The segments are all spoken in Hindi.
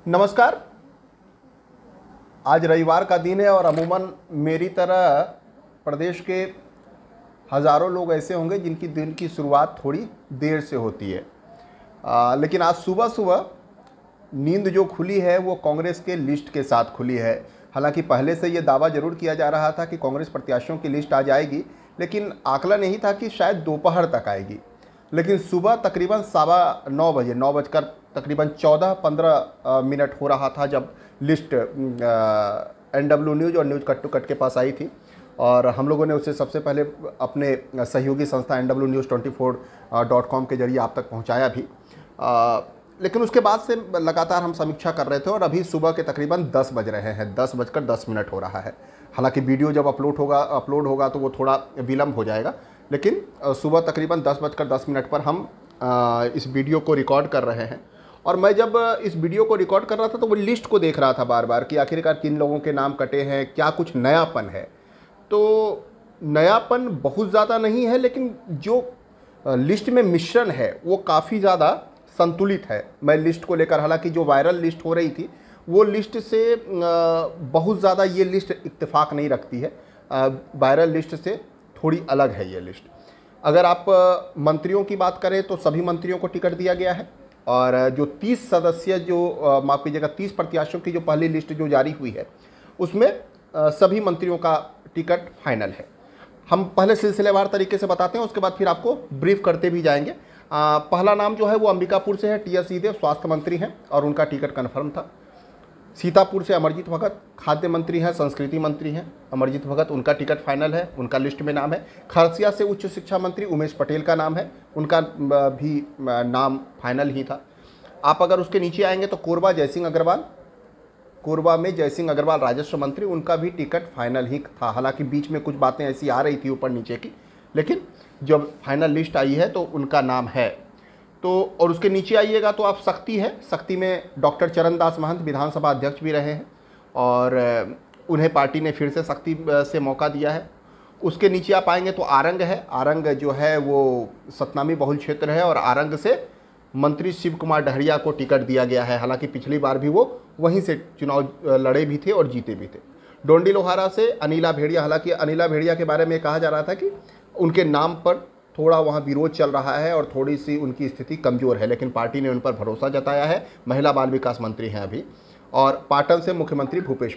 नमस्कार। आज रविवार का दिन है और अमूमन मेरी तरह प्रदेश के हज़ारों लोग ऐसे होंगे जिनकी दिन की शुरुआत थोड़ी देर से होती है। लेकिन आज सुबह सुबह नींद जो खुली है वो कांग्रेस के लिस्ट के साथ खुली है। हालांकि पहले से ये दावा जरूर किया जा रहा था कि कांग्रेस प्रत्याशियों की लिस्ट आ जाएगी, लेकिन आकलन यही था कि शायद दोपहर तक आएगी। लेकिन सुबह तकरीबन 9:15 बजे 9 बजकर तकरीबन 14-15 हो रहा था जब लिस्ट NW न्यूज़ और न्यूज़ कट टू कट के पास आई थी, और हम लोगों ने उसे सबसे पहले अपने सहयोगी संस्था NWnews24.com के जरिए आप तक पहुंचाया भी। लेकिन उसके बाद से लगातार हम समीक्षा कर रहे थे और अभी सुबह के तकरीबन 10 बज रहे हैं, 10:10 हो रहा है। हालांकि वीडियो जब अपलोड होगा तो वो थोड़ा विलम्ब हो जाएगा, लेकिन सुबह तकरीबन 10:10 पर हम इस वीडियो को रिकॉर्ड कर रहे हैं। और मैं जब इस वीडियो को रिकॉर्ड कर रहा था तो वो लिस्ट को देख रहा था बार बार कि आखिरकार किन लोगों के नाम कटे हैं, क्या कुछ नयापन है। तो नयापन बहुत ज़्यादा नहीं है, लेकिन जो लिस्ट में मिश्रण है वो काफ़ी ज़्यादा संतुलित है। मैं लिस्ट को लेकर, हालांकि जो वायरल लिस्ट हो रही थी वो लिस्ट से बहुत ज़्यादा ये लिस्ट इत्तेफाक नहीं रखती है। वायरल लिस्ट से थोड़ी अलग है ये लिस्ट। अगर आप मंत्रियों की बात करें तो सभी मंत्रियों को टिकट दिया गया है, और जो 30 सदस्य जो माफ़ कीजिएगा 30 प्रत्याशियों की जो पहली लिस्ट जो जारी हुई है उसमें सभी मंत्रियों का टिकट फाइनल है। हम पहले सिलसिलेवार तरीके से बताते हैं, उसके बाद फिर आपको ब्रीफ करते भी जाएंगे। पहला नाम जो है वो अंबिकापुर से है, TS सिंहदेव स्वास्थ्य मंत्री हैं और उनका टिकट कन्फर्म था। सीतापुर से अमरजीत भगत खाद्य मंत्री हैं, संस्कृति मंत्री हैं अमरजीत भगत, उनका टिकट फाइनल है, उनका लिस्ट में नाम है। खरसिया से उच्च शिक्षा मंत्री उमेश पटेल का नाम है, उनका भी नाम फाइनल ही था। आप अगर उसके नीचे आएंगे तो कोरबा में जयसिंह अग्रवाल राजस्व मंत्री, उनका भी टिकट फाइनल ही था। हालांकि बीच में कुछ बातें ऐसी आ रही थी ऊपर नीचे की, लेकिन जब फाइनल लिस्ट आई है तो उनका नाम है। तो और उसके नीचे आइएगा तो आप शक्ति है, शक्ति में डॉक्टर चरणदास महंत विधानसभा अध्यक्ष भी रहे हैं और उन्हें पार्टी ने फिर से शक्ति से मौका दिया है। उसके नीचे आप आएंगे तो आरंग है। आरंग जो है वो सतनामी बहुल क्षेत्र है और आरंग से मंत्री शिव कुमार डहरिया को टिकट दिया गया है। हालांकि पिछली बार भी वो वहीं से चुनाव लड़े भी थे और जीते भी थे। डोंडी लोहारा से अनिला भेड़िया, हालांकि अनिला भेड़िया के बारे में कहा जा रहा था कि उनके नाम पर थोड़ा वहाँ विरोध चल रहा है और थोड़ी सी उनकी स्थिति कमज़ोर है, लेकिन पार्टी ने उन पर भरोसा जताया है। महिला बाल विकास मंत्री हैं अभी। और पाटन से मुख्यमंत्री भूपेश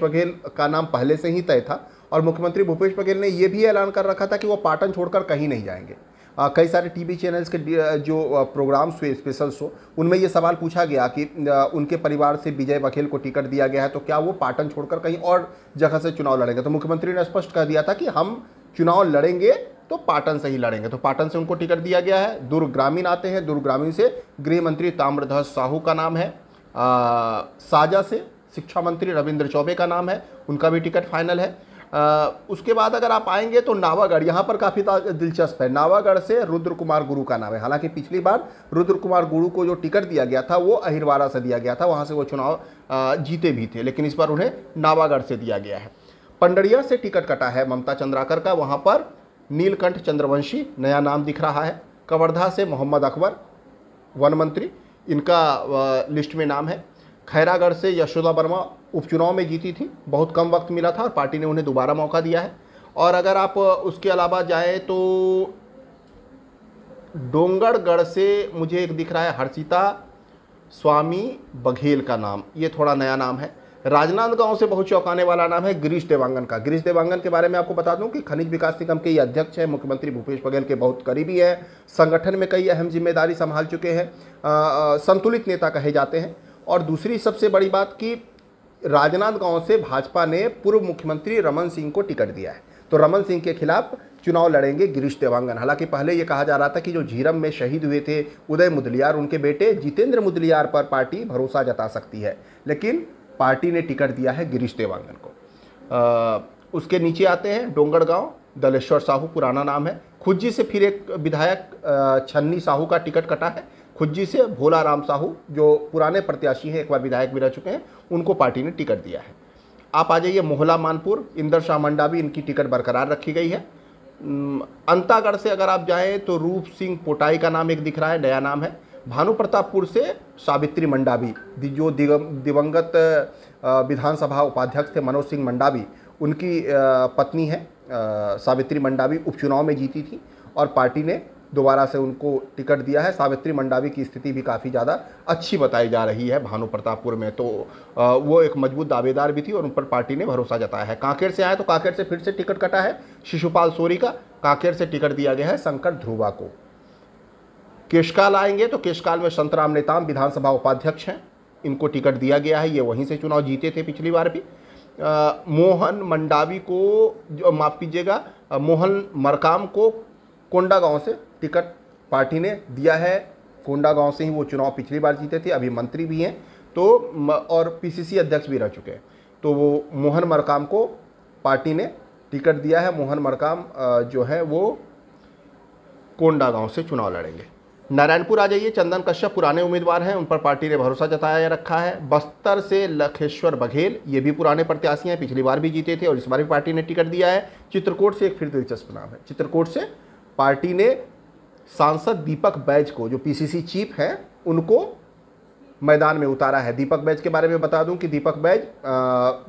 बघेल का नाम पहले से ही तय था और मुख्यमंत्री भूपेश बघेल ने ये भी ऐलान कर रखा था कि वो पाटन छोड़कर कहीं नहीं जाएंगे। कई सारे टीवी चैनल्स के जो प्रोग्राम्स हुए, स्पेशल शो, उनमें ये सवाल पूछा गया कि उनके परिवार से विजय बघेल को टिकट दिया गया है तो क्या वो पाटन छोड़कर कहीं और जगह से चुनाव लड़ेंगे। तो मुख्यमंत्री ने स्पष्ट कर दिया था कि हम चुनाव लड़ेंगे तो पाटन से ही लड़ेंगे, तो पाटन से उनको टिकट दिया गया है। दुर्ग ग्रामीण आते हैं, दुर्ग ग्रामीण से गृह मंत्री ताम्रध्वज साहू का नाम है। साजा से शिक्षा मंत्री रविंद्र चौबे का नाम है, उनका भी टिकट फाइनल है। उसके बाद अगर आप आएंगे तो नावागढ़, यहाँ पर काफ़ी दिलचस्प है। नावागढ़ से रुद्र कुमार गुरु का नाम है। हालांकि पिछली बार रुद्र कुमार गुरु को जो टिकट दिया गया था वो अहिरवाड़ा से दिया गया था, वहाँ से वो चुनाव जीते भी थे, लेकिन इस बार उन्हें नावागढ़ से दिया गया है। पंडरिया से टिकट कटा है ममता चंद्राकर का, वहाँ पर नीलकंठ चंद्रवंशी नया नाम दिख रहा है। कवर्धा से मोहम्मद अकबर वन मंत्री, इनका लिस्ट में नाम है। खैरागढ़ से यशोदा वर्मा उपचुनाव में जीती थी, बहुत कम वक्त मिला था और पार्टी ने उन्हें दोबारा मौका दिया है। और अगर आप उसके अलावा जाएं तो डोंगरगढ़ से मुझे एक दिख रहा है हर्षिता स्वामी बघेल का नाम, ये थोड़ा नया नाम है। राजनांदगांव से बहुत चौंकाने वाला नाम है गिरीश देवांगन का। गिरीश देवांगन के बारे में आपको बता दूं कि खनिज विकास निगम के ये अध्यक्ष हैं, मुख्यमंत्री भूपेश बघेल के बहुत करीबी हैं, संगठन में कई अहम जिम्मेदारी संभाल चुके हैं, संतुलित नेता कहे जाते हैं। और दूसरी सबसे बड़ी बात कि राजनांदगांव से भाजपा ने पूर्व मुख्यमंत्री रमन सिंह को टिकट दिया है, तो रमन सिंह के खिलाफ चुनाव लड़ेंगे गिरीश देवांगन। हालांकि पहले ये कहा जा रहा था कि जो झीरम में शहीद हुए थे उदय मुदलियार, उनके बेटे जितेंद्र मुदलियार पर पार्टी भरोसा जता सकती है, लेकिन पार्टी ने टिकट दिया है गिरीश देवांगन को। उसके नीचे आते हैं डोंगरगांव, दलेश्वर साहू पुराना नाम है। खुज्जी से फिर एक विधायक छन्नी साहू का टिकट कटा है। खुज्जी से भोला राम साहू जो पुराने प्रत्याशी हैं, एक बार विधायक भी रह चुके हैं, उनको पार्टी ने टिकट दिया है। आप आ जाइए मोहला मानपुर, इंदर शाह मंडावी, इनकी टिकट बरकरार रखी गई है। अंतागढ़ से अगर आप जाएं तो रूप सिंह पोटाई का नाम एक दिख रहा है, नया नाम है। भानु प्रतापपुर से सावित्री मंडावी, जो दिवंगत विधानसभा उपाध्यक्ष थे मनोज सिंह मंडावी, उनकी पत्नी है सावित्री मंडावी, उपचुनाव में जीती थी और पार्टी ने दोबारा से उनको टिकट दिया है। सावित्री मंडावी की स्थिति भी काफ़ी ज़्यादा अच्छी बताई जा रही है भानु प्रतापपुर में, तो वो एक मजबूत दावेदार भी थी और उन पर पार्टी ने भरोसा जताया है। कांकेर से आए तो कांकेर से फिर से टिकट कटा है शिशुपाल सोरी का, कांकेर से टिकट दिया गया है शंकर ध्रुवा को। केशकाल आएंगे तो केशकाल में संतराम नेताम विधानसभा उपाध्यक्ष हैं, इनको टिकट दिया गया है, ये वहीं से चुनाव जीते थे पिछली बार भी। मोहन मंडावी को, माफ़ कीजिएगा, मोहन मरकाम को कोंडागांव से टिकट पार्टी ने दिया है। कोंडागांव से ही वो चुनाव पिछली बार जीते थे, अभी मंत्री भी हैं तो और पीसीसी अध्यक्ष भी रह चुके हैं, तो वो मोहन मरकाम को पार्टी ने टिकट दिया है। मोहन मरकाम जो है वो कोंडागांव से चुनाव लड़ेंगे। नारायणपुर आ जाइए, चंदन कश्यप पुराने उम्मीदवार हैं, उन पर पार्टी ने भरोसा जताया रखा है। बस्तर से लखेश्वर बघेल, ये भी पुराने प्रत्याशी हैं, पिछली बार भी जीते थे और इस बार भी पार्टी ने टिकट दिया है। चित्रकूट से एक फिर दिलचस्प नाम है, चित्रकूट से पार्टी ने सांसद दीपक बैज को, जो पीसीसी चीफ हैं, उनको मैदान में उतारा है। दीपक बैज के बारे में बता दूं कि दीपक बैज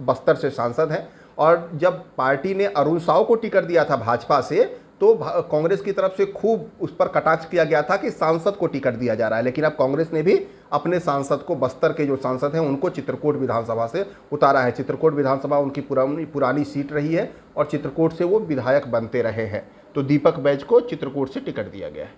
बस्तर से सांसद हैं और जब पार्टी ने अरुण साव को टिकट दिया था भाजपा से तो कांग्रेस की तरफ से खूब उस पर कटाक्ष किया गया था कि सांसद को टिकट दिया जा रहा है, लेकिन अब कांग्रेस ने भी अपने सांसद को, बस्तर के जो सांसद हैं उनको चित्रकूट विधानसभा से उतारा है। चित्रकूट विधानसभा उनकी पुरानी सीट रही है और चित्रकूट से वो विधायक बनते रहे हैं, तो दीपक बैज को चित्रकूट से टिकट दिया गया है।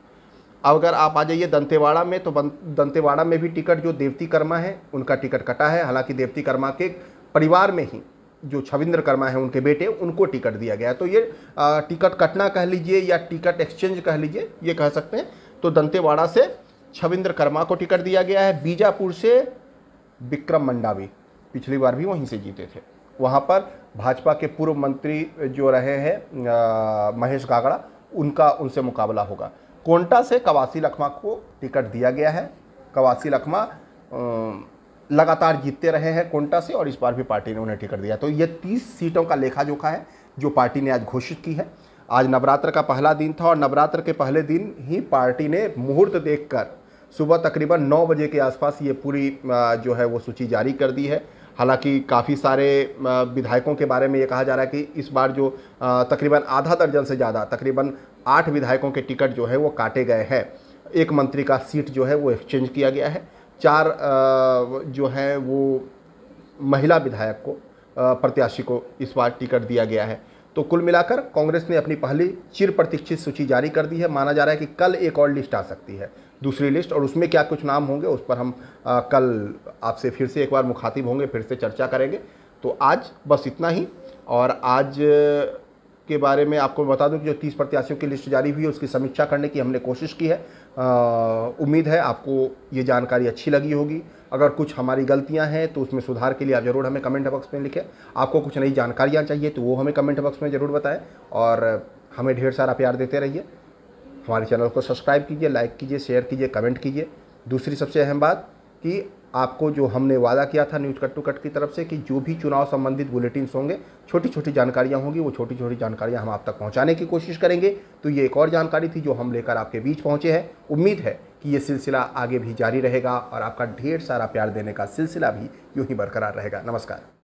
अब अगर आप आ जाइए दंतेवाड़ा में, तो दंतेवाड़ा में भी टिकट जो देवती कर्मा है उनका टिकट कटा है। हालांकि देवती कर्मा के परिवार में ही जो छविंद्र कर्मा है उनके बेटे, उनको टिकट दिया गया है, तो ये टिकट कटना कह लीजिए या टिकट एक्सचेंज कह लीजिए, ये कह सकते हैं। तो दंतेवाड़ा से छविंद्र कर्मा को टिकट दिया गया है। बीजापुर से विक्रम मंडावी, पिछली बार भी वहीं से जीते थे, वहाँ पर भाजपा के पूर्व मंत्री जो रहे हैं महेश गागड़ा, उनसे मुकाबला होगा। कोंटा से कवासी लखमा को टिकट दिया गया है। कवासी लखमा लगातार जीतते रहे हैं कोंटा से और इस बार भी पार्टी ने उन्हें टिकट दिया। तो ये 30 सीटों का लेखा जोखा है जो पार्टी ने आज घोषित की है। आज नवरात्र का पहला दिन था और नवरात्र के पहले दिन ही पार्टी ने मुहूर्त देखकर सुबह तकरीबन 9 बजे के आसपास ये पूरी जो है वो सूची जारी कर दी है। हालांकि काफ़ी सारे विधायकों के बारे में ये कहा जा रहा है कि इस बार जो तकरीबन आधा दर्जन से ज़्यादा, तकरीबन 8 विधायकों के टिकट जो है वो काटे गए हैं। एक मंत्री का सीट जो है वो एक्सचेंज किया गया है। 4 जो है वो महिला विधायक को, प्रत्याशी को इस बार टिकट दिया गया है। तो कुल मिलाकर कांग्रेस ने अपनी पहली चिर प्रतीक्षित सूची जारी कर दी है। माना जा रहा है कि कल एक और लिस्ट आ सकती है, दूसरी लिस्ट, और उसमें क्या कुछ नाम होंगे उस पर हम कल आपसे फिर से एक बार मुखातिब होंगे, फिर से चर्चा करेंगे। तो आज बस इतना ही। और आज के बारे में आपको बता दूं कि जो 30 प्रत्याशियों की लिस्ट जारी हुई है उसकी समीक्षा करने की हमने कोशिश की है। उम्मीद है आपको ये जानकारी अच्छी लगी होगी। अगर कुछ हमारी गलतियां हैं तो उसमें सुधार के लिए आप ज़रूर हमें कमेंट बॉक्स में लिखें। आपको कुछ नई जानकारियां चाहिए तो वो हमें कमेंट बॉक्स में ज़रूर बताएं और हमें ढेर सारा प्यार देते रहिए। हमारे चैनल को सब्सक्राइब कीजिए, लाइक कीजिए, शेयर कीजिए, कमेंट कीजिए। दूसरी सबसे अहम बात कि आपको जो हमने वादा किया था न्यूज़ कट टू कट की तरफ से कि जो भी चुनाव संबंधित बुलेटिन्स होंगे, छोटी छोटी जानकारियां होंगी, वो छोटी छोटी जानकारियां हम आप तक पहुंचाने की कोशिश करेंगे। तो ये एक और जानकारी थी जो हम लेकर आपके बीच पहुंचे हैं। उम्मीद है कि ये सिलसिला आगे भी जारी रहेगा और आपका ढेर सारा प्यार देने का सिलसिला भी यूं ही बरकरार रहेगा। नमस्कार।